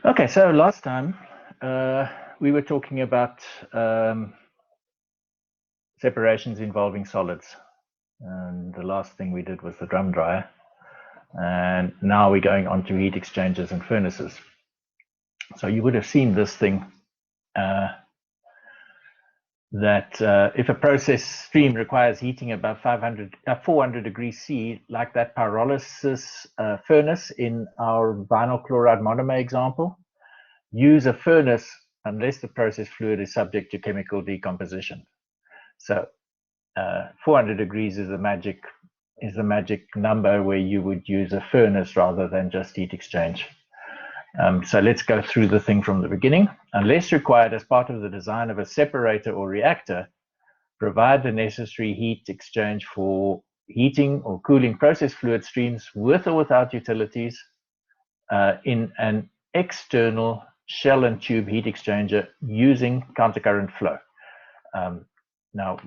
Okay, so last time we were talking about separations involving solids. And the last thing we did was the drum dryer. And now we're going on to heat exchangers and furnaces. So you would have seen this thing that if a process stream requires heating above 400 degrees C, like that pyrolysis furnace in our vinyl chloride monomer example, use a furnace unless the process fluid is subject to chemical decomposition. So 400 degrees is the magic number where you would use a furnace rather than just heat exchange. So let's go through the thing from the beginning. Unless required as part of the design of a separator or reactor, provide the necessary heat exchange for heating or cooling process fluid streams with or without utilities in an external shell and tube heat exchanger using countercurrent flow. Now,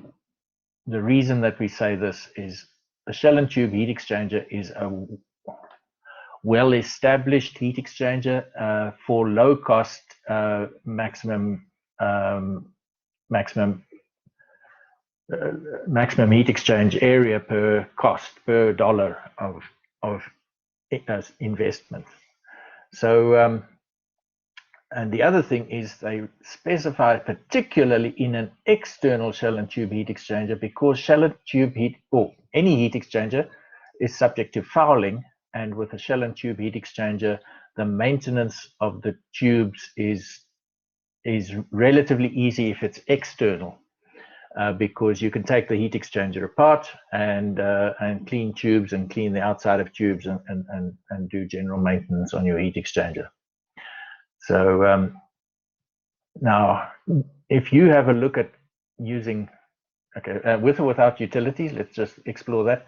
the reason that we say this is the shell and tube heat exchanger is a well-established heat exchanger for low-cost maximum heat exchange area per dollar of investment. So, and the other thing is they specify particularly in an external shell and tube heat exchanger, because shell and tube heat, or any heat exchanger, is subject to fouling. And with a shell and tube heat exchanger, the maintenance of the tubes is relatively easy if it's external, because you can take the heat exchanger apart and clean tubes and clean the outside of tubes and do general maintenance on your heat exchanger. So now, if you have a look at using, okay, with or without utilities, let's just explore that.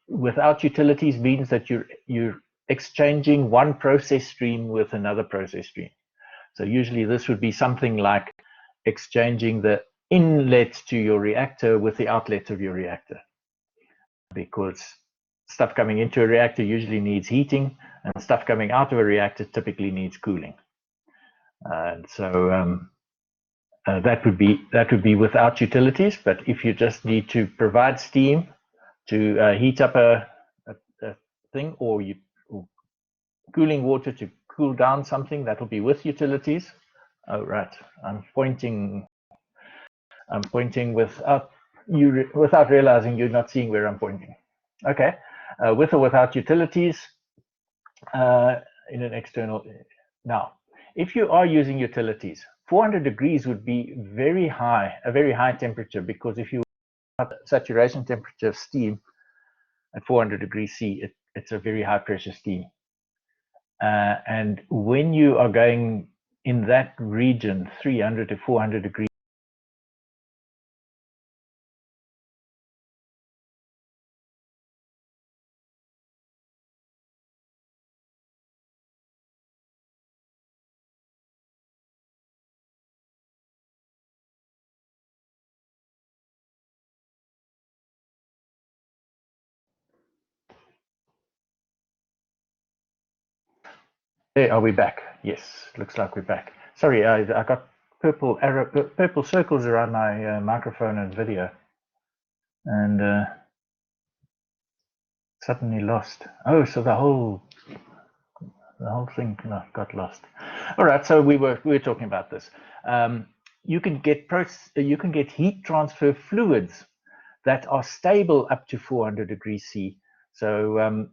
Without utilities means that you're exchanging one process stream with another process stream. So usually this would be something like exchanging the inlet to your reactor with the outlet of your reactor, because stuff coming into a reactor usually needs heating, and stuff coming out of a reactor typically needs cooling. And so that would be without utilities. But if you just need to provide steam to heat up a thing, or cooling water to cool down something, that'll be with utilities. Oh, right. I'm pointing without realizing you're not seeing where I'm pointing. Okay, with or without utilities in an external. Now, if you are using utilities, 400 degrees would be a very high temperature, because if you have saturation temperature of steam at 400 degrees C, it's a very high pressure steam. And when you are going in that region, 300 to 400 degrees, there, are we back? Yes, looks like we're back. Sorry, I got purple circles around my microphone and video, and suddenly lost. Oh, so the whole thing got lost. All right, so we were talking about this. You can get heat transfer fluids that are stable up to 400 degrees C. So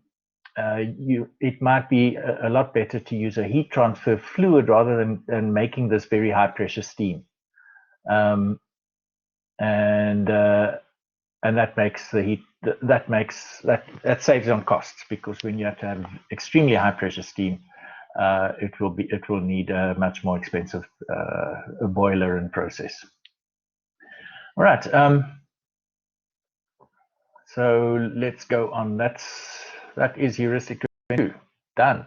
it might be a lot better to use a heat transfer fluid rather than making this very high pressure steam. And that makes the heat that saves on costs, because when you have to have extremely high pressure steam, it will need a much more expensive boiler and process. All right. So let's go on. That is heuristic 22. Done.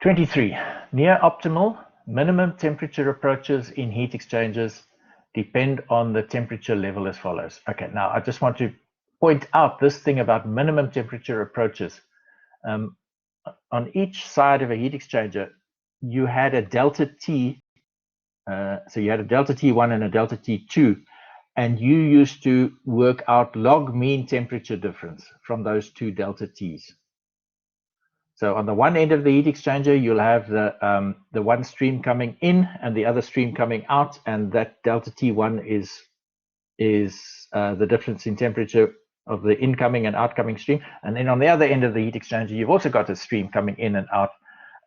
23. Near optimal minimum temperature approaches in heat exchangers depend on the temperature level as follows. Okay, now I just want to point out this thing about minimum temperature approaches. On each side of a heat exchanger, you had a delta T. So you had a delta T1 and a delta T2, and you used to work out log mean temperature difference from those two delta T's. So on the one end of the heat exchanger, you'll have the one stream coming in and the other stream coming out, and that delta T1 is the difference in temperature of the incoming and outgoing stream. And then on the other end of the heat exchanger, you've also got a stream coming in and out,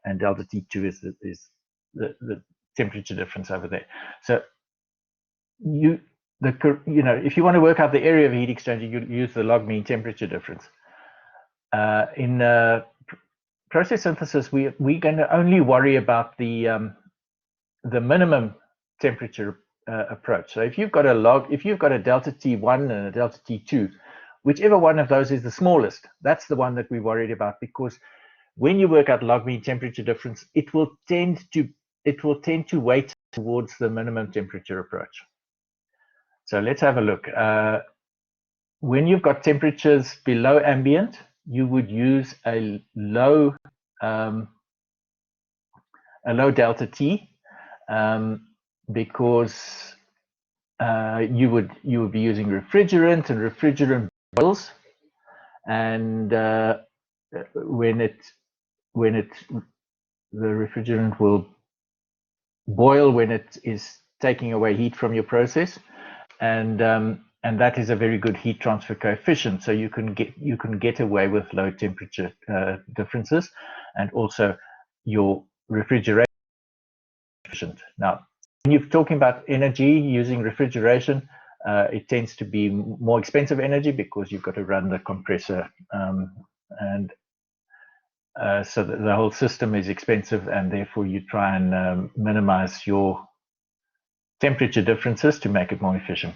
and delta T2 is the temperature difference over there. So if you want to work out the area of a heat exchanger, you use the log mean temperature difference. In process synthesis, we're going to only worry about the minimum temperature approach. So if you've got a delta T1 and a delta T2, whichever one of those is the smallest, that's the one that we're worried about, because when you work out log mean temperature difference, it will tend to weight towards the minimum temperature approach. So let's have a look. When you've got temperatures below ambient, you would use a low delta T, because you would be using refrigerant, and refrigerant boils, and the refrigerant will boil when it is taking away heat from your process, and that is a very good heat transfer coefficient. So you can get away with low temperature differences, and also your refrigeration efficient. Now, when you're talking about energy using refrigeration, it tends to be more expensive energy because you've got to run the compressor, so the whole system is expensive, and therefore you try and minimize your temperature differences to make it more efficient.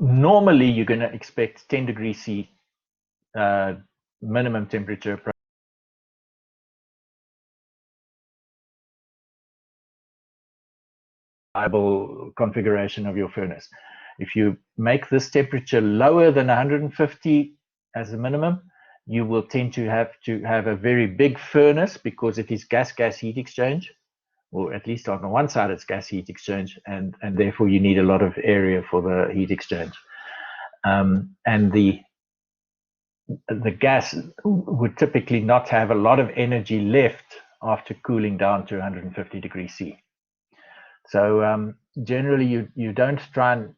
Normally you're going to expect 10 degrees C minimum temperature reliable configuration of your furnace. If you make this temperature lower than 150 as a minimum, you will tend to have a very big furnace, because it is gas heat exchange, or at least on the one side it's gas heat exchange, and therefore you need a lot of area for the heat exchange. And the gas would typically not have a lot of energy left after cooling down to 150 degrees C. So generally you don't try and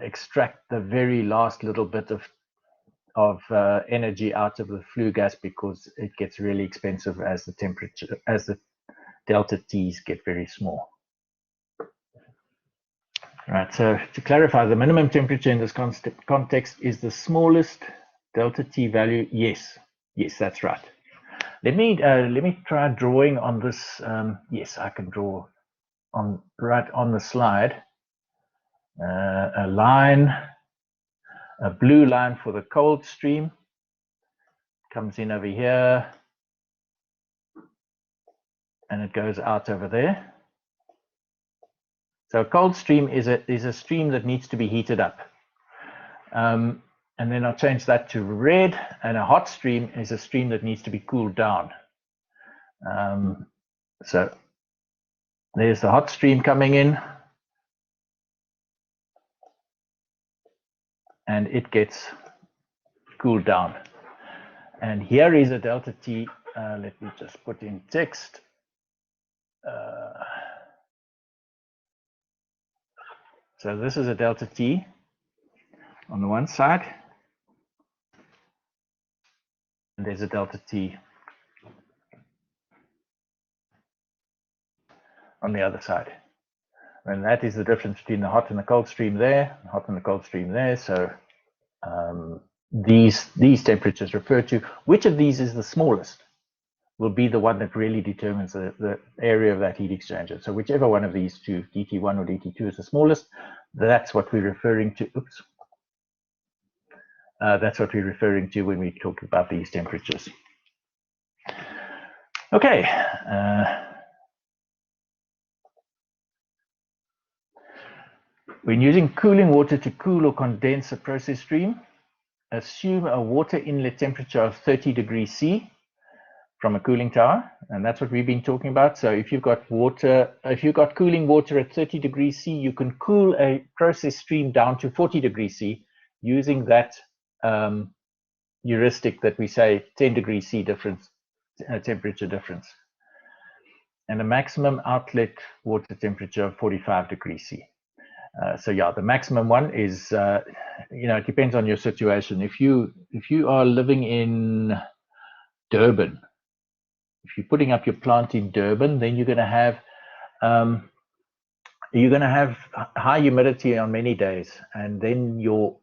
extract the very last little bit of energy out of the flue gas, because it gets really expensive as the delta T's get very small. Right, so to clarify, the minimum temperature in this context is the smallest delta T value. Yes, that's right. Let me try drawing on this. Yes, I can draw right on the slide a line, a blue line for the cold stream, comes in over here, and it goes out over there. So a cold stream is a stream that needs to be heated up. And then I'll change that to red, and a hot stream is a stream that needs to be cooled down. So there's the hot stream coming in, and it gets cooled down. And here is a delta T. Let me just put in text. So this is a delta T on the one side, and there's a delta T on the other side. And that is the difference between the hot and the cold stream there, the hot and the cold stream there. So these temperatures refer to which of these is the smallest will be the one that really determines the area of that heat exchanger. So whichever one of these two, DT1 or DT2, is the smallest, that's what we're referring to. Oops. That's what we're referring to when we talk about these temperatures. Okay. When using cooling water to cool or condense a process stream, assume a water inlet temperature of 30 degrees C from a cooling tower, and that's what we've been talking about. So if you've got cooling water at 30 degrees C, you can cool a process stream down to 40 degrees C using that heuristic that we say 10 degrees C difference, temperature difference, and a maximum outlet water temperature of 45 degrees C. So yeah, the maximum one is, it depends on your situation. If you are living in Durban, if you're putting up your plant in Durban, then you're going to have high humidity on many days, and then your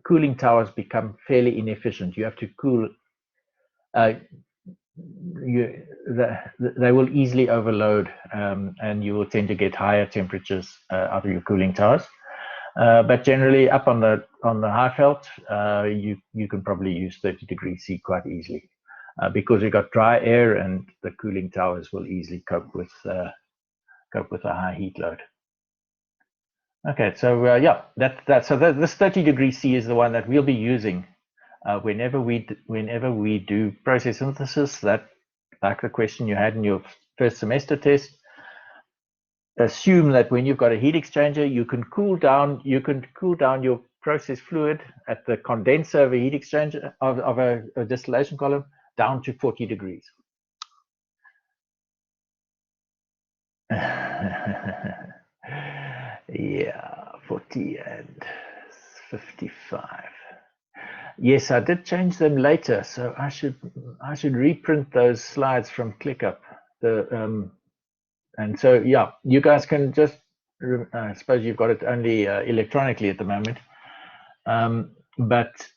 cooling towers become fairly inefficient. You have to cool. They will easily overload, and you will tend to get higher temperatures out of your cooling towers. But generally, up on the Highveld, you can probably use 30 degrees C quite easily, because you've got dry air, and the cooling towers will easily cope with a high heat load. Okay, so this 30 degrees C is the one that we'll be using whenever we do process synthesis. That, like the question you had in your first semester test, assume that when you've got a heat exchanger, you can cool down your process fluid at the condenser of a heat exchanger of a distillation column down to 40 degrees. Yeah, 40 and 55. Yes, I did change them later, so I should reprint those slides from ClickUp. And so yeah, you guys can just, I suppose you've got it only electronically at the moment, but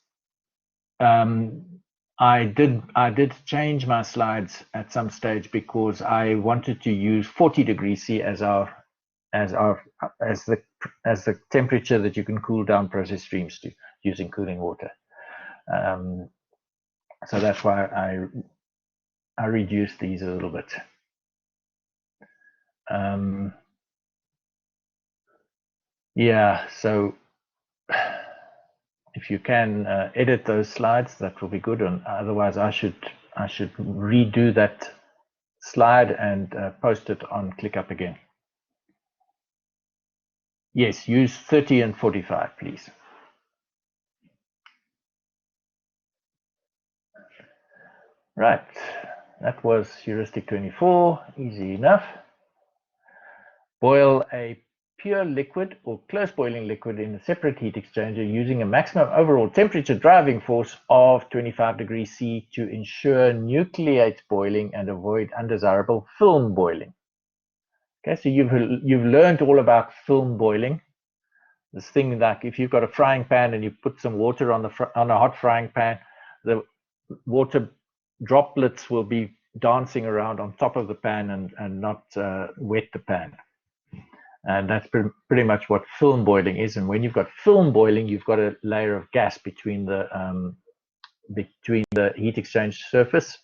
I did change my slides at some stage because I wanted to use 40 degrees C as the temperature that you can cool down process streams to using cooling water. So that's why I reduced these a little bit. Yeah, so if you can edit those slides, that will be good. And otherwise, I should redo that slide and post it on ClickUp again. Yes, use 30 and 45, please. Right, that was heuristic 24, easy enough. Boil a pure liquid or close boiling liquid in a separate heat exchanger using a maximum overall temperature driving force of 25 degrees C to ensure nucleate boiling and avoid undesirable film boiling. Okay, so you've learned all about film boiling. This thing, like if you've got a frying pan and you put some water on a hot frying pan, the water droplets will be dancing around on top of the pan and not wet the pan. And that's pretty much what film boiling is. And when you've got film boiling, you've got a layer of gas between the heat exchange surface,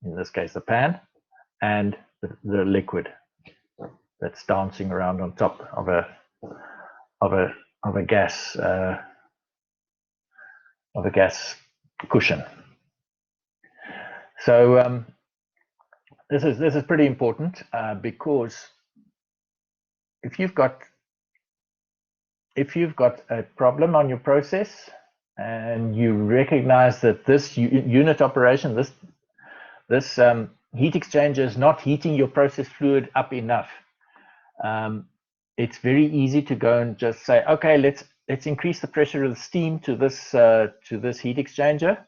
in this case the pan, and the liquid that's dancing around on top of a gas cushion. So this is pretty important because if you've got a problem on your process and you recognize that this unit operation, this heat exchanger is not heating your process fluid up enough, it's very easy to go and just say, okay, let's increase the pressure of the steam to this heat exchanger.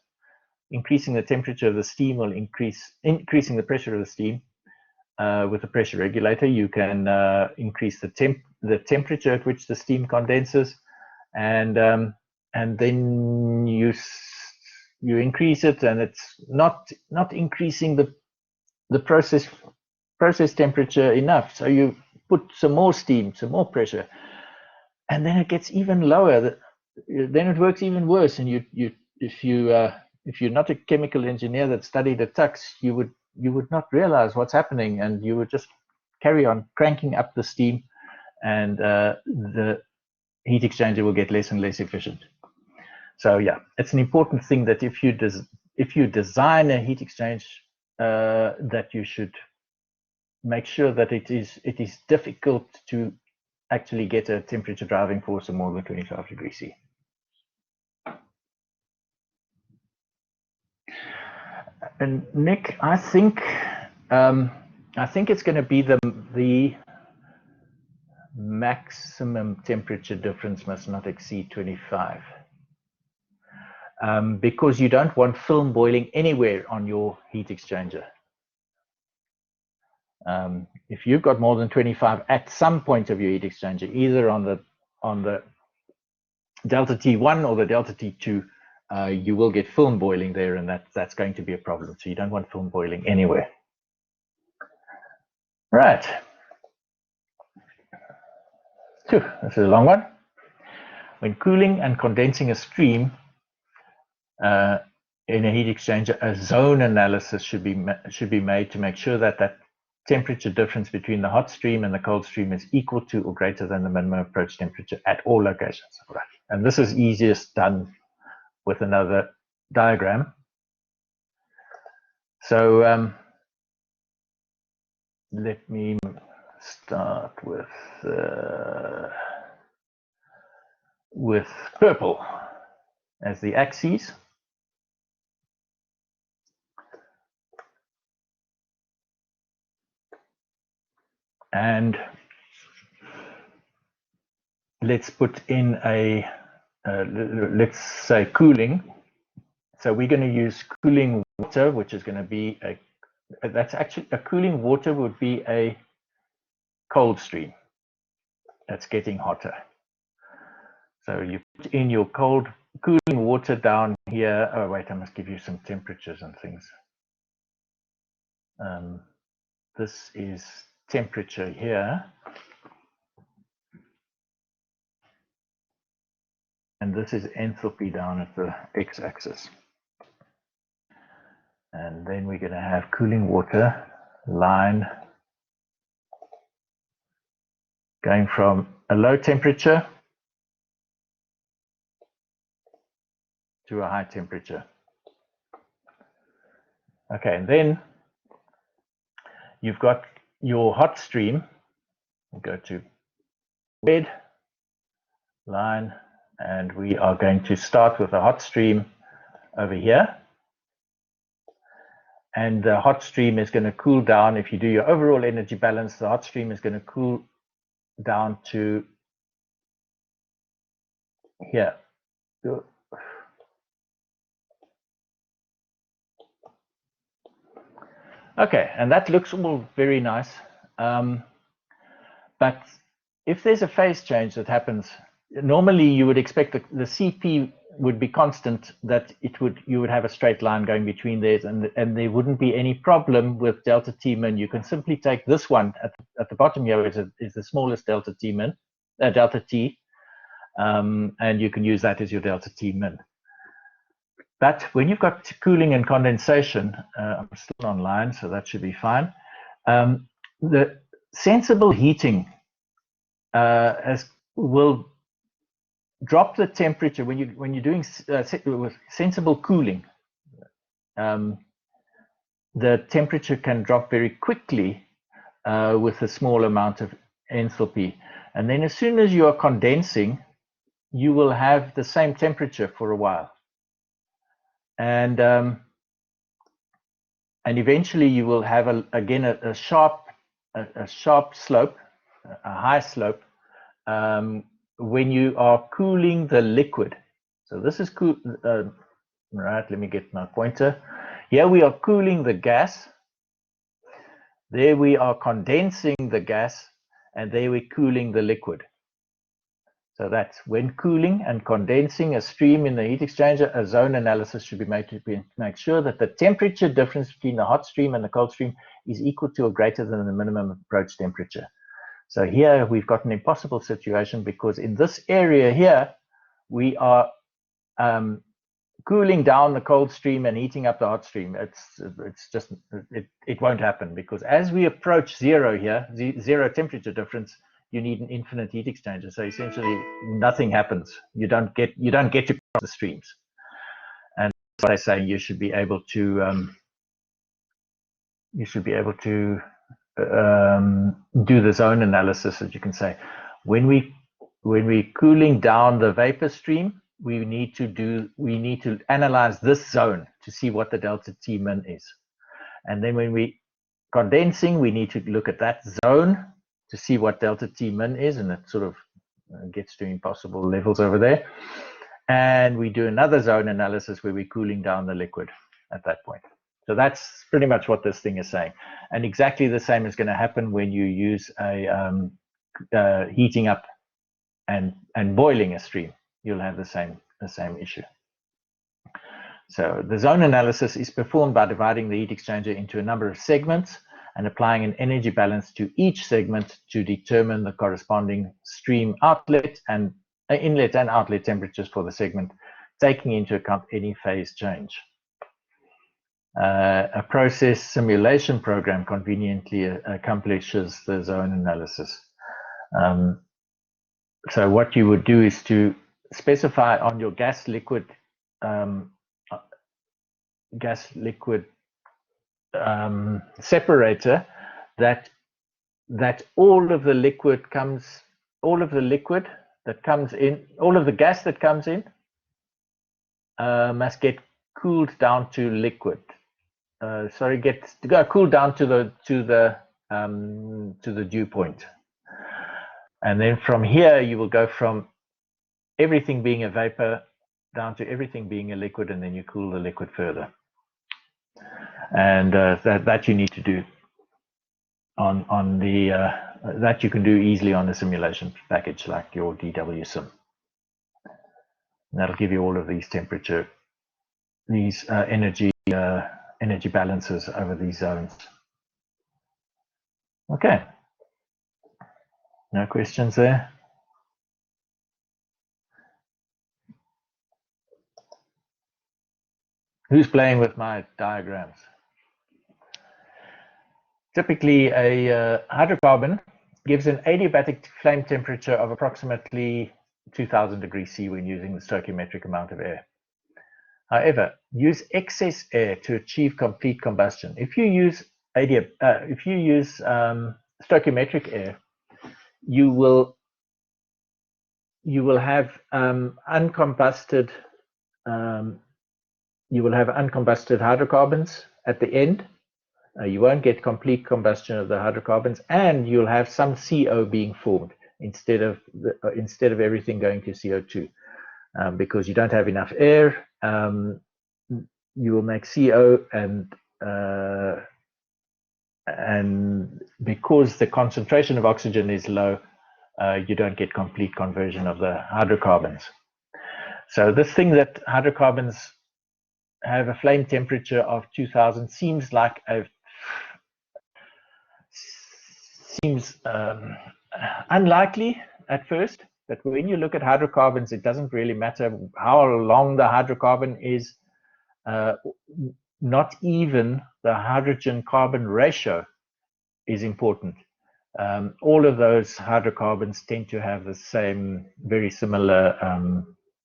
Increasing the temperature of the steam will increasing the pressure of the steam. With a pressure regulator, you can increase the temperature at which the steam condenses, and then you increase it, and it's not increasing the process temperature enough. So you put some more steam, some more pressure, and then it gets even lower. Then it works even worse. And if you're not a chemical engineer that studied at Tux, you would not realize what's happening, and you would just carry on cranking up the steam, and the heat exchanger will get less and less efficient. So yeah, it's an important thing that if you design a heat exchange, that you should make sure that it is difficult to actually get a temperature driving force of more than 25 degrees C. And Nick, I think it's going to be the maximum temperature difference must not exceed 25. Because you don't want film boiling anywhere on your heat exchanger. If you've got more than 25 at some point of your heat exchanger, either on the delta T1 or the delta T2, you will get film boiling there, and that's going to be a problem. So you don't want film boiling anywhere. Right. This is a long one. When cooling and condensing a stream in a heat exchanger, a zone analysis should be made to make sure that that temperature difference between the hot stream and the cold stream is equal to or greater than the minimum approach temperature at all locations. Right. And this is easiest done with another diagram. So let me start with purple as the axis. And let's put in a, let's say cooling. So we're going to use cooling water, which is going to be that's actually a cooling water would be a cold stream that's getting hotter. So you put in your cooling water down here. Oh, wait, I must give you some temperatures and things. This is temperature here. And this is enthalpy down at the x-axis. And then we're going to have cooling water line going from a low temperature to a high temperature. Okay, and then you've got your hot stream. We'll go to red line, and we are going to start with a hot stream over here. And the hot stream is going to cool down. If you do your overall energy balance, the hot stream is going to cool down to here. Okay, and that looks all very nice. But if there's a phase change that happens, normally you would expect the CP would be constant, that you would have a straight line going between theirs, and there wouldn't be any problem with delta T min. You can simply take this one at the bottom here is the smallest delta T min, delta T, and you can use that as your delta T min. But when you've got cooling and condensation, I'm still online, so that should be fine. The sensible heating will drop the temperature when you're doing sensible cooling. The temperature can drop very quickly with a small amount of enthalpy, and then as soon as you are condensing, you will have the same temperature for a while. And eventually you will have a sharp slope, a high slope, when you are cooling the liquid. So this is cool. Right, let me get my pointer. Here we are cooling the gas. There we are condensing the gas, and there we're cooling the liquid. So that's when cooling and condensing a stream in the heat exchanger, a zone analysis should be made to make sure that the temperature difference between the hot stream and the cold stream is equal to or greater than the minimum approach temperature. So here we've got an impossible situation, because in this area here, we are cooling down the cold stream and heating up the hot stream. It won't happen, because as we approach zero here, zero temperature difference, you need an infinite heat exchanger. So essentially, nothing happens. You don't get to cross the streams. And what I say, you should be able to do the zone analysis, that you can say, when we're cooling down the vapor stream, we need to analyze this zone to see what the delta T min is. And then when we condensing, we need to look at that zone to see what delta T min is, and it sort of gets to impossible levels over there. And we do another zone analysis where we're cooling down the liquid at that point. So that's pretty much what this thing is saying. And exactly the same is going to happen when you use a heating up and boiling a stream. You'll have the same issue. So the zone analysis is performed by dividing the heat exchanger into a number of segments and applying an energy balance to each segment to determine the corresponding stream outlet and inlet and outlet temperatures for the segment, taking into account any phase change. A process simulation program conveniently accomplishes the zone analysis. So what you would do is to specify on your gas liquid separator that all of the gas that comes in must get cooled down to liquid. Cooled down to the dew point. And then from here, you will go from everything being a vapor down to everything being a liquid, and then you cool the liquid further. And that you need to do on the that you can do easily on a simulation package like your DW Sim. And that'll give you all of these temperature, these energy balances over these zones. Okay. No questions there? Who's playing with my diagrams? Typically, a hydrocarbon gives an adiabatic flame temperature of approximately 2000 degrees C when using the stoichiometric amount of air. However, use excess air to achieve complete combustion. If you use stoichiometric air, you will have uncombusted hydrocarbons at the end. You won't get complete combustion of the hydrocarbons, and you'll have some CO being formed instead of everything going to CO2, because you don't have enough air. You will make CO, and because the concentration of oxygen is low, you don't get complete conversion of the hydrocarbons. So this thing that hydrocarbons have a flame temperature of 2000 seems unlikely at first, but when you look at hydrocarbons, it doesn't really matter how long the hydrocarbon is. Not even the hydrogen-carbon ratio is important. All of those hydrocarbons tend to have the same, very similar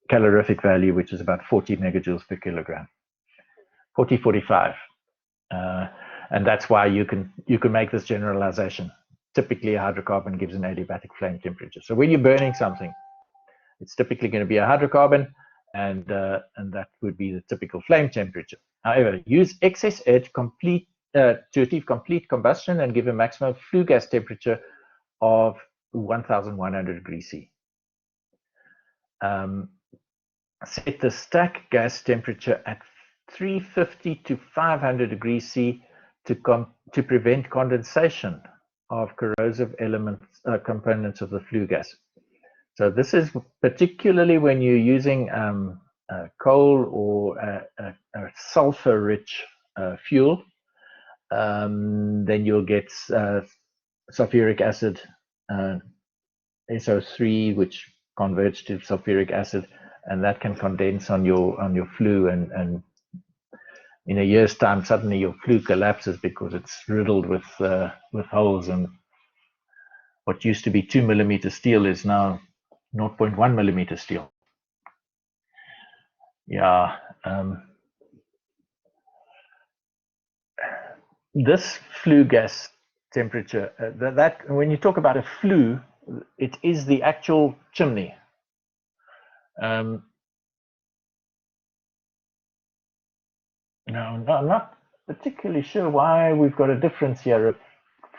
calorific value, which is about 40 megajoules per kilogram, 45. And that's why you can make this generalization. Typically, a hydrocarbon gives an adiabatic flame temperature. So when you're burning something, it's typically going to be a hydrocarbon, and that would be the typical flame temperature. However, use excess air to achieve complete combustion and give a maximum flue gas temperature of 1100 degrees C. Set the stack gas temperature at 350 to 500 degrees C to prevent condensation of corrosive components of the flue gas. So this is particularly when you're using coal or a sulfur-rich fuel. Then you'll get sulfuric acid, SO3, which converts to sulfuric acid, and that can condense on your flue, and in a year's time, suddenly your flue collapses because it's riddled with holes, and what used to be 2mm steel is now 0.1mm steel. Yeah. This flue gas temperature, that when you talk about a flue, it is the actual chimney. No, I'm not particularly sure why we've got a difference here,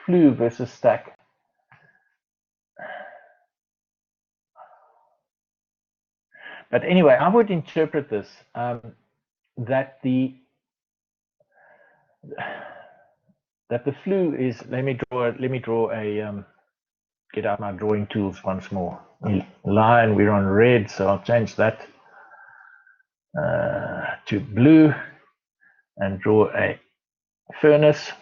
flue versus stack. But anyway, I would interpret this that the flue is. Let me draw a. Get out my drawing tools once more. Line, we're on red, so I'll change that to blue and draw a furnace.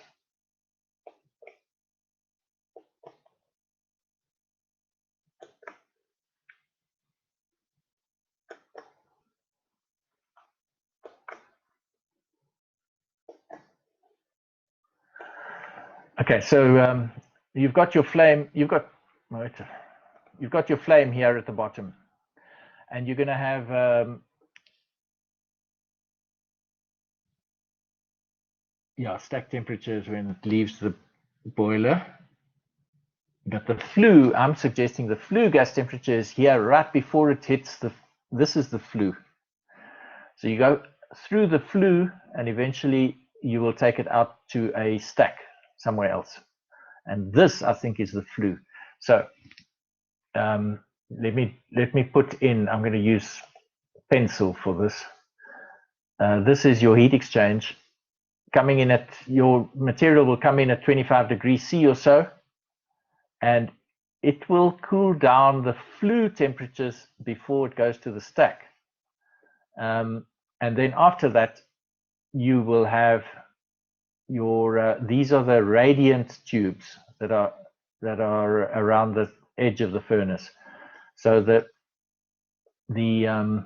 Okay, so you've got your flame. You've got your flame here at the bottom, and you're going to have stack temperatures when it leaves the boiler. But the flue, I'm suggesting the flue gas temperature is here right before it hits the. This is the flue. So you go through the flue, and eventually you will take it out to a stack somewhere else. And this, I think, is the flue. So let me put in. I'm going to use pencil for this. This is your heat exchange. Coming in at your material will come in at 25 degrees C or so, and it will cool down the flue temperatures before it goes to the stack. And then after that, you will have your these are the radiant tubes that are around the edge of the furnace, so that the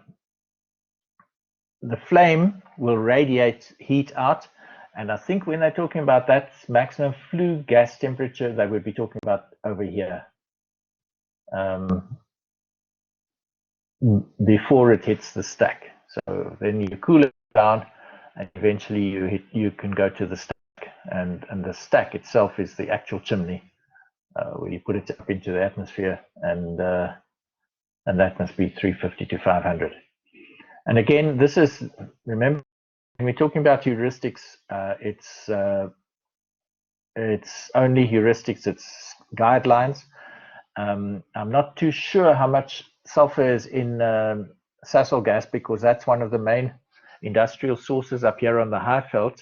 flame will radiate heat out. And I think when they're talking about that maximum flue gas temperature, they would be talking about over here, before it hits the stack. So then you cool it down, and eventually you can go to the stack, and the stack itself is the actual chimney, where you put it up into the atmosphere, and that must be 350 to 500. And again, this is, remember, when we're talking about heuristics, it's only heuristics, it's guidelines. I'm not too sure how much sulfur is in Sasol gas, because that's one of the main industrial sources up here on the Highveld.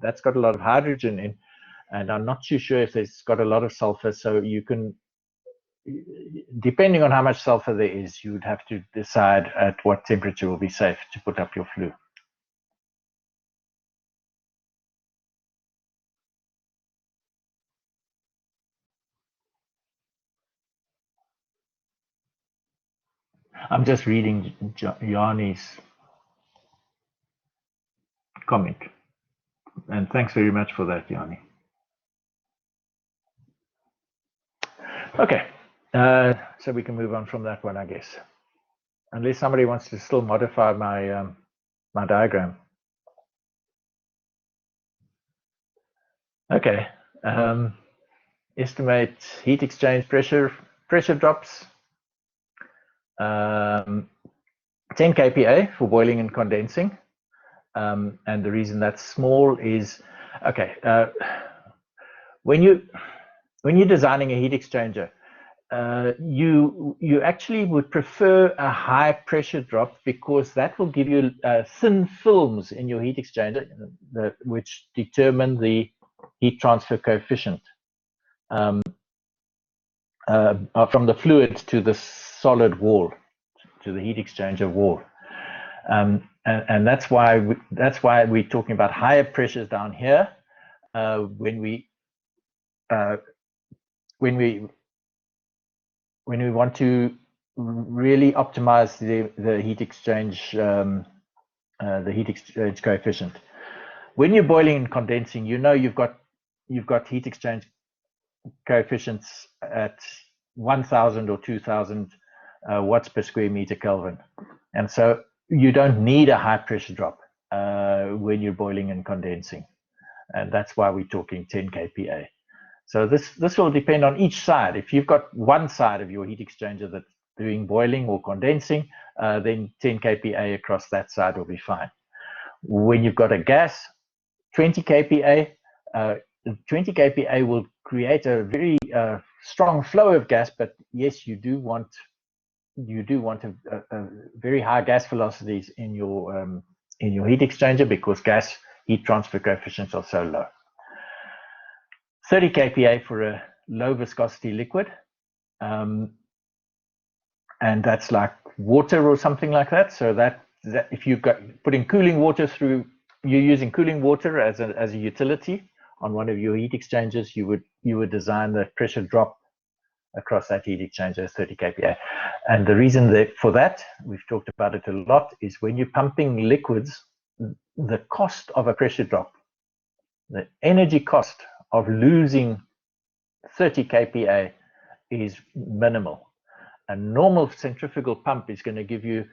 That's got a lot of hydrogen in, and I'm not too sure if it's got a lot of sulfur. So you can, depending on how much sulfur there is, you would have to decide at what temperature will be safe to put up your flue. I'm just reading Yanni's comment, and thanks very much for that, Yanni. Okay, so we can move on from that one, I guess, unless somebody wants to still modify my my diagram. Okay, estimate heat exchange pressure drops. 10 kPa for boiling and condensing, and the reason that's small is, okay, when you're designing a heat exchanger, you actually would prefer a high pressure drop, because that will give you thin films in your heat exchanger, which determine the heat transfer coefficient from the fluid to the solid wall, to the heat exchanger wall, and that's why we're talking about higher pressures down here when we want to really optimize the heat exchange coefficient. When you're boiling and condensing, you know you've got heat exchange coefficients at 1000 or 2000 watts per square meter Kelvin. And so you don't need a high pressure drop when you're boiling and condensing. And that's why we're talking 10 kPa. So this will depend on each side. If you've got one side of your heat exchanger that's doing boiling or condensing, then 10 kPa across that side will be fine. When you've got a gas, 20 kPa, 20 kPa will create a very strong flow of gas, but yes, you do want a very high gas velocities in your heat exchanger, because gas heat transfer coefficients are so low. 30 kPa for a low viscosity liquid, and that's like water or something like that. So that if you've got putting cooling water through, you're using cooling water as a utility on one of your heat exchangers, you would design the pressure drop across that heat exchanger as 30 kPa. And the reason for that, we've talked about it a lot, is when you're pumping liquids, the cost of a pressure drop, the energy cost of losing 30 kPa is minimal. A normal centrifugal pump is going to give you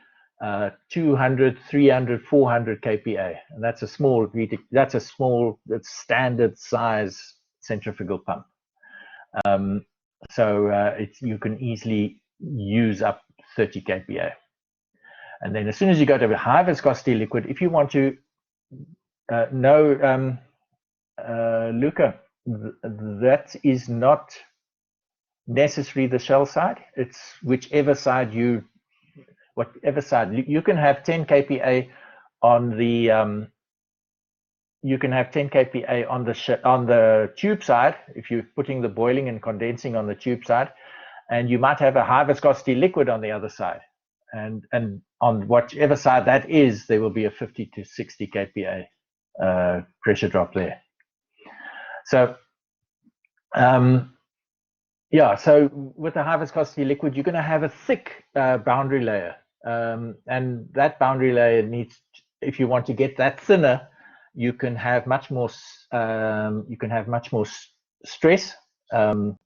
200, 300, 400 kPa, and that's that's standard size centrifugal pump. So you can easily use up 30 kPa. And then as soon as you go to a high viscosity liquid, if you want to know, Luca, that is not necessarily the shell side. It's whatever side you can have 10 kPa on the you can have 10 kPa on the tube side if you're putting the boiling and condensing on the tube side, and you might have a high viscosity liquid on the other side, and on whichever side that is, there will be a 50 to 60 kPa pressure drop there. So yeah, so with a high viscosity liquid, you're going to have a thick boundary layer, and that boundary layer needs, if you want to get that thinner, you can have much more stress on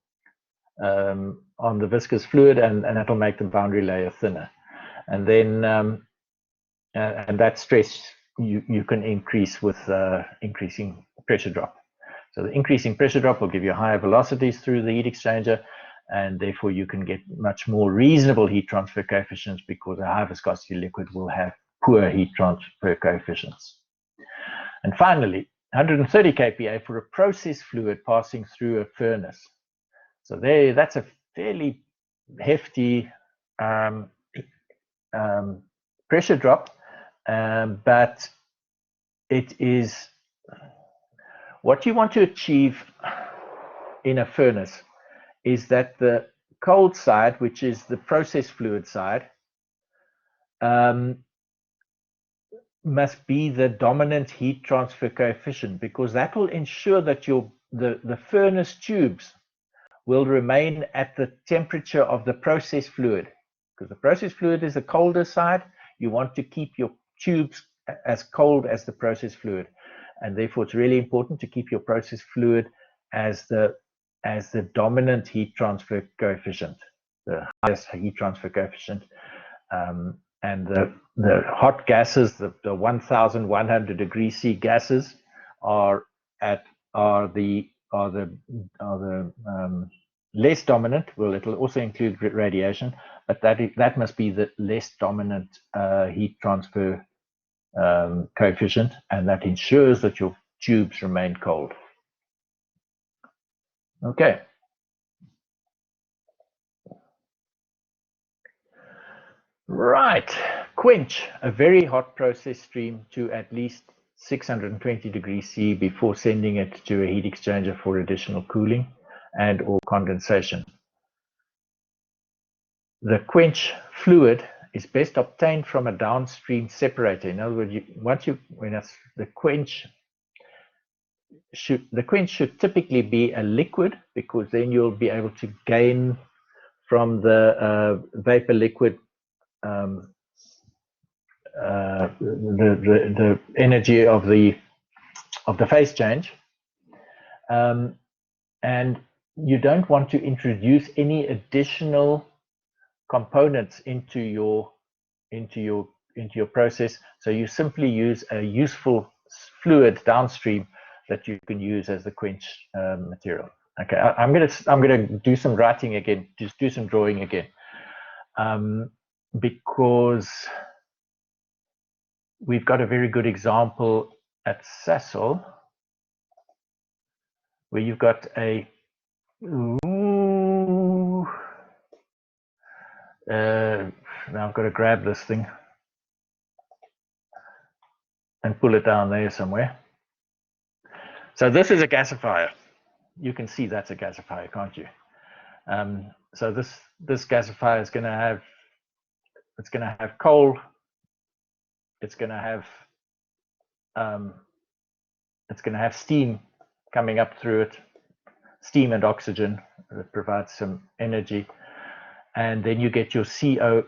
the viscous fluid, and that'll make the boundary layer thinner. And then and that stress you can increase with increasing pressure drop. So the increasing pressure drop will give you higher velocities through the heat exchanger, and therefore you can get much more reasonable heat transfer coefficients, because a high viscosity liquid will have poor heat transfer coefficients. And finally, 130 kPa for a process fluid passing through a furnace. So that's a fairly hefty pressure drop, but it is what you want to achieve in a furnace is that the cold side, which is the process fluid side, must be the dominant heat transfer coefficient, because that will ensure that the furnace tubes will remain at the temperature of the process fluid. Because the process fluid is the colder side, you want to keep your tubes as cold as the process fluid, and therefore it's really important to keep your process fluid as the dominant heat transfer coefficient, the highest heat transfer coefficient. And the hot gases, the 1100 degrees C gases, are the less dominant. Well, it'll also include radiation, but that must be the less dominant heat transfer coefficient, and that ensures that your tubes remain cold. Okay. Right, quench a very hot process stream to at least 620 degrees C before sending it to a heat exchanger for additional cooling and or condensation. The quench fluid is best obtained from a downstream separator. In other words, the quench should typically be a liquid, because then you'll be able to gain from the vapor liquid the energy of the phase change, and you don't want to introduce any additional components into your process. So you simply use a useful fluid downstream that you can use as the quench material. Okay, I'm gonna do some writing again, just do some drawing again, because we've got a very good example at Sasol where you've got a now I've got to grab this thing and pull it down there somewhere. So this is a gasifier. You can see that's a gasifier, can't you? So this gasifier is going to have, it's going to have coal. It's going to have steam coming up through it, steam and oxygen that provides some energy, and then you get your CO.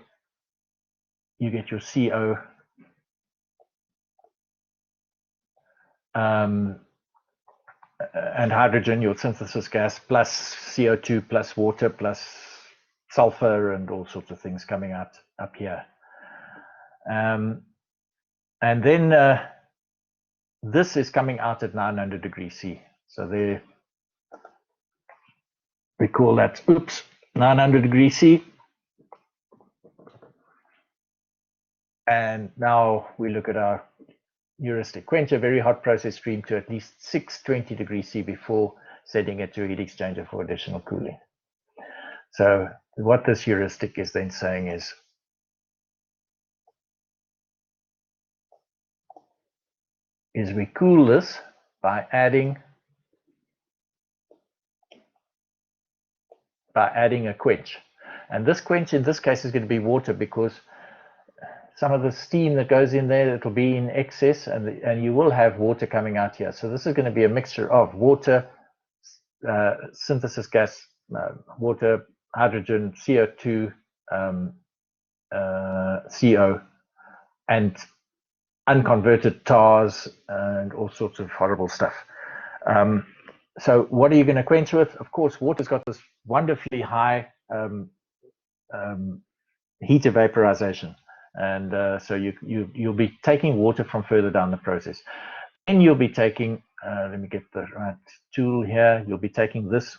You get your CO. And hydrogen, your synthesis gas, plus CO2, plus water, plus sulfur, and all sorts of things coming out up here. And then this is coming out at 900 degrees C. So there, we call that, 900 degrees C. And now we look at our heuristic. Quench a very hot process stream to at least 620 degrees C before setting it to a heat exchanger for additional cooling. So what this heuristic is then saying is, we cool this by adding a quench. And this quench in this case is going to be water, because some of the steam that goes in there, it will be in excess, and you will have water coming out here. So this is going to be a mixture of water, synthesis gas, water, hydrogen, CO2, CO, and unconverted tars, and all sorts of horrible stuff. So what are you going to quench with? Of course, water's got this wonderfully high heat of vaporization. And so you'll be taking water from further down the process. Then you'll be taking, let me get the right tool here, you'll be taking this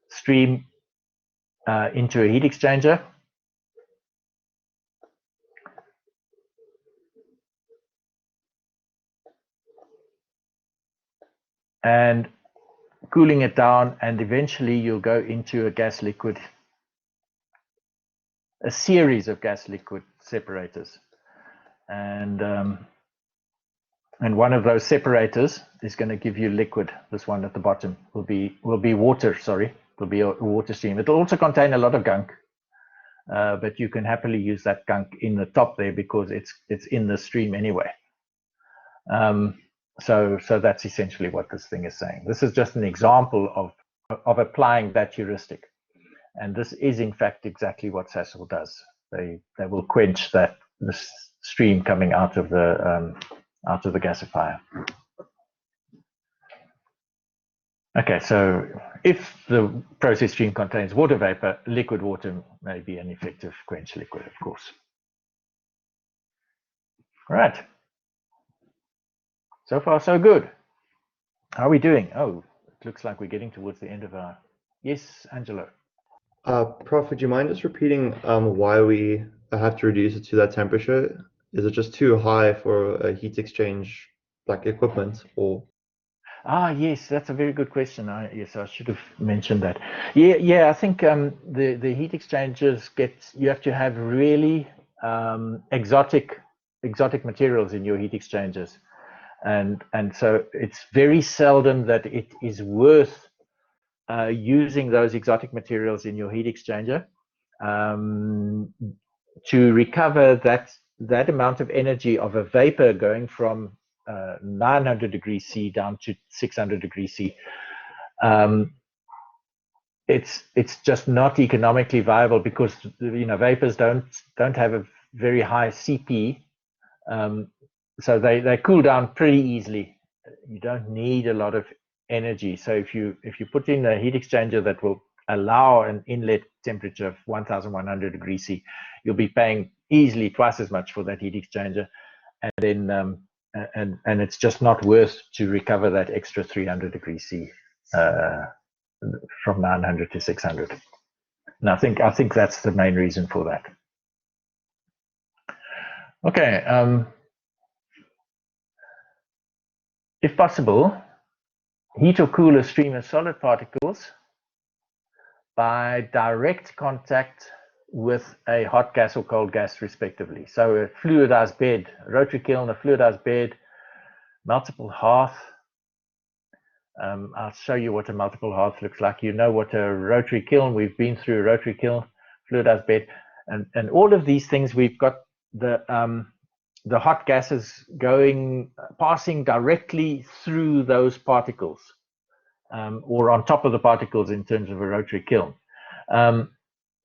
stream into a heat exchanger. And cooling it down, and eventually you'll go into a gas liquid, a series of gas liquid separators, and one of those separators is going to give you liquid. This one at the bottom will be water. Sorry, will be a water stream. It'll also contain a lot of gunk, but you can happily use that gunk in the top there because it's in the stream anyway. So that's essentially what this thing is saying. This is just an example of applying that heuristic. And this is, in fact, exactly what Sasol does. They will quench this stream coming out of the gasifier. Okay, so if the process stream contains water vapor, liquid water may be an effective quench liquid, of course. All right. So far, so good. How are we doing? Oh, it looks like we're getting towards the end of our... Yes, Angelo. Prof, would you mind just repeating why we have to reduce it to that temperature? Is it just too high for a heat exchange like equipment, or? Yes, that's a very good question. Yes, I should have mentioned that. Yeah, I think the heat exchangers you have to have really exotic materials in your heat exchangers, and so it's very seldom that it is worth using those exotic materials in your heat exchanger to recover that amount of energy of a vapor going from 900 degrees C down to 600 degrees C. It's just not economically viable because vapors don't have a very high CP, so they cool down pretty easily. You don't need a lot of energy. So if you put in a heat exchanger that will allow an inlet temperature of 1100 degrees C, you'll be paying easily twice as much for that heat exchanger, and then and it's just not worth to recover that extra 300 degrees C from 900 to 600. And I think that's the main reason for that. Okay, if possible, heat or cool a stream of solid particles by direct contact with a hot gas or cold gas, respectively. So a fluidized bed, a rotary kiln, a fluidized bed, multiple hearth. I'll show you what a multiple hearth looks like. You know what a rotary kiln, we've been through a rotary kiln, fluidized bed, and all of these things, we've got the hot gases passing directly through those particles, or on top of the particles in terms of a rotary kiln.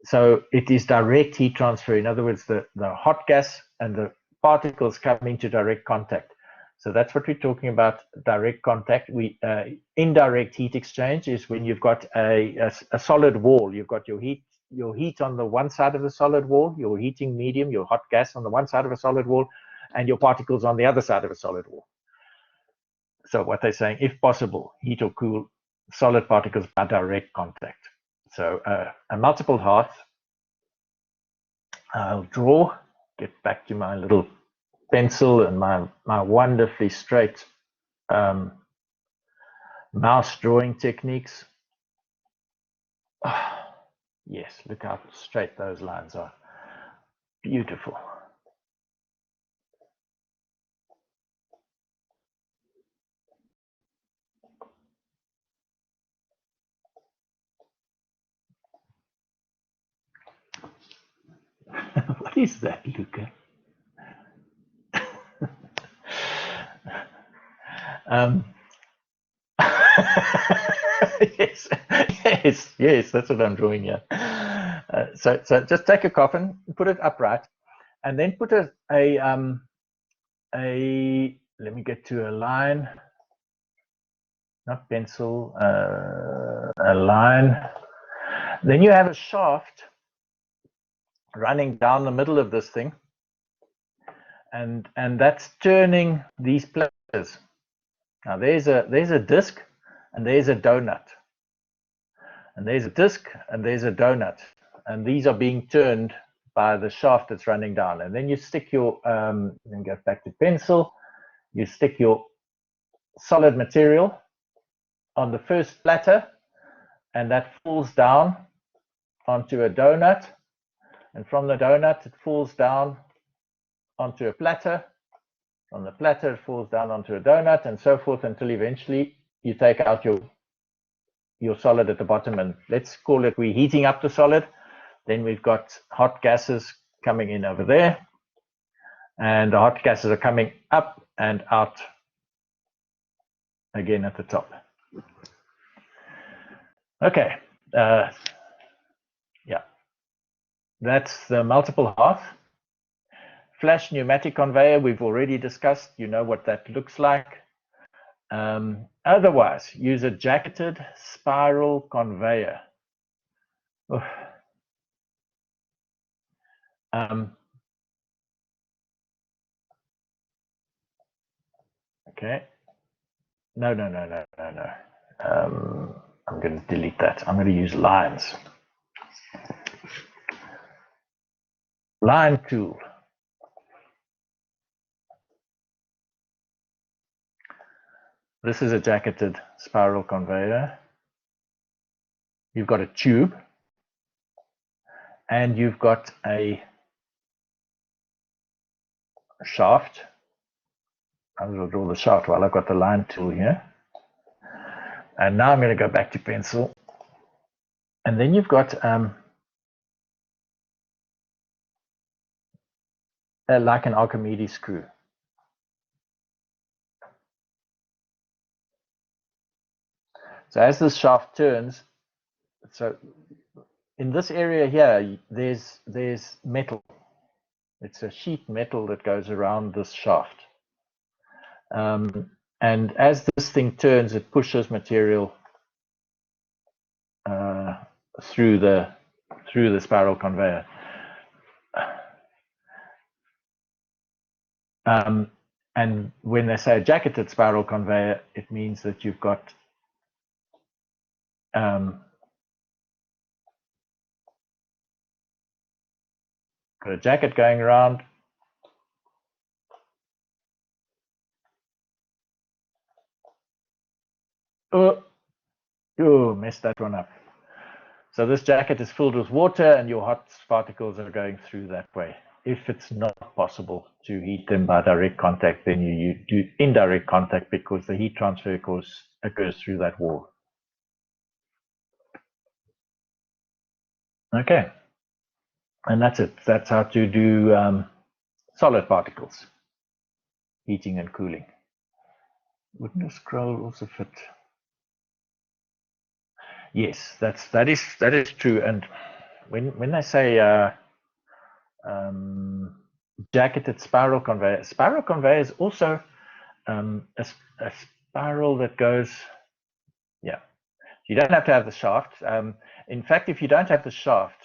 So it is direct heat transfer. In other words, the hot gas and the particles come into direct contact. So that's what we're talking about, direct contact. Indirect heat exchange is when you've got a solid wall. You've got your heat on the one side of the solid wall, your heating medium, your hot gas on the one side of a solid wall, and your particles on the other side of a solid wall. So what they're saying, if possible, heat or cool solid particles by direct contact. So a multiple hearth, I'll get back to my little pencil and my wonderfully straight mouse drawing techniques. Oh, yes, look how straight those lines are. Beautiful. What is that, Luca? yes, that's what I'm drawing here. So just take a coffin, put it upright, and then put let me get to a line, not pencil, a line. Then you have a shaft running down the middle of this thing, and that's turning these platters. Now there's a disc and there's a donut, and there's a disc and there's a donut, and these are being turned by the shaft that's running down. And then you stick your then go back to pencil, you stick your solid material on the first platter, and that falls down onto a donut, and from the donut it falls down onto a platter. On the platter it falls down onto a donut, and so forth, until eventually you take out your solid at the bottom. And let's call it, we're heating up the solid. Then we've got hot gases coming in over there, and the hot gases are coming up and out again at the top. Okay, yeah, that's the multiple hearth. Flash pneumatic conveyor, we've already discussed. You know what that looks like. Otherwise, use a jacketed spiral conveyor. Okay. No. I'm going to delete that. I'm going to use lines. Line tool. This is a jacketed spiral conveyor. You've got a tube, and you've got a shaft. I will draw the shaft while I've got the line tool here. And now I'm going to go back to pencil. And then you've got like an Archimedes screw. So as this shaft turns, so in this area here, there's metal. It's a sheet metal that goes around this shaft. And as this this thing turns, it pushes material through the spiral conveyor. And when they say a jacketed spiral conveyor, it means that you've got got a jacket going around. Oh, messed that one up. So this jacket is filled with water and your hot particles are going through that way. If it's not possible to heat them by direct contact, then you do indirect contact because the heat transfer occurs through that wall. Okay, and that's it. That's how to do solid particles, heating and cooling. Wouldn't a scroll also fit? Yes, that is true. And when they say jacketed spiral conveyor is also a spiral that goes. Yeah, you don't have to have the shaft. In fact, if you don't have the shaft,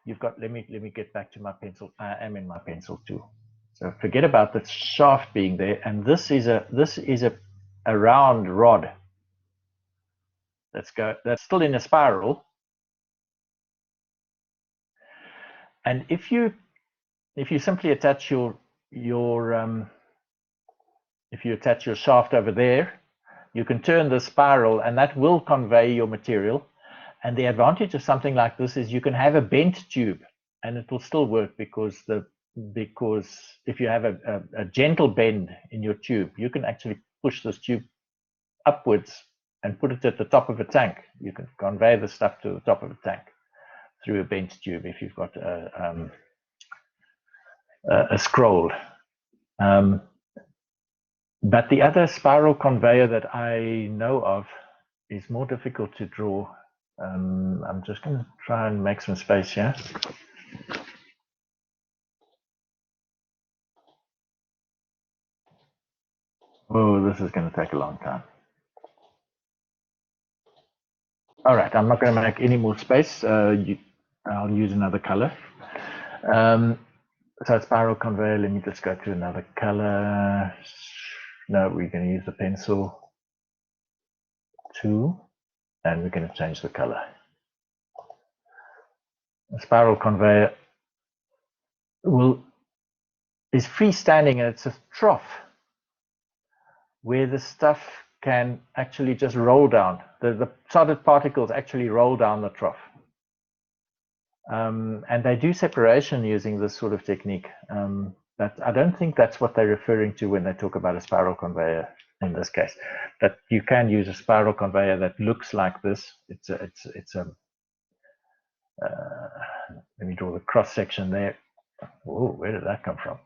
you've got. Let me get back to my pencil. I am in my pencil too. So forget about the shaft being there. And this is a round rod. That's still in a spiral. And if you simply attach your shaft over there, you can turn the spiral and that will convey your material. And the advantage of something like this is you can have a bent tube and it will still work because if you have a gentle bend in your tube, you can actually push this tube upwards and put it at the top of a tank. You can convey the stuff to the top of a tank through a bent tube if you've got a scroll. But the other spiral conveyor that I know of is more difficult to draw. I'm just going to try and make some space here. Oh, this is going to take a long time. All right, I'm not going to make any more space. I'll use another color. So spiral conveyor, let me just go to another color. No, we're going to use the pencil tool and we're going to change the color. A spiral conveyor is freestanding and it's a trough where the stuff can actually just roll down. The solid particles actually roll down the trough. And they do separation using this sort of technique. I don't think that's what they're referring to when they talk about a spiral conveyor in this case. But you can use a spiral conveyor that looks like this. Let me draw the cross section there. Whoa, where did that come from?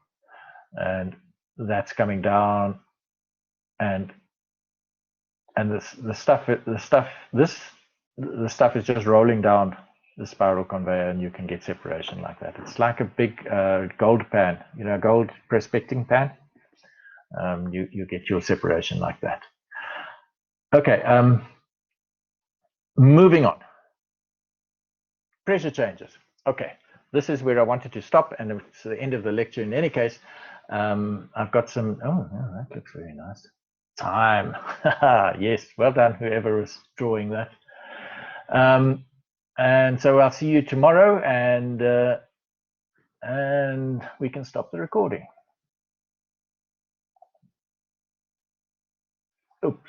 And that's coming down, and the stuff is just rolling down the spiral conveyor, and you can get separation like that. It's like a big gold pan, gold prospecting pan. You get your separation like that. Okay, moving on. Pressure changes. Okay, this is where I wanted to stop, and it's the end of the lecture in any case. I've got some, that looks very nice. Time. Yes, well done, whoever was drawing that. And so I'll see you tomorrow, and we can stop the recording. Oops.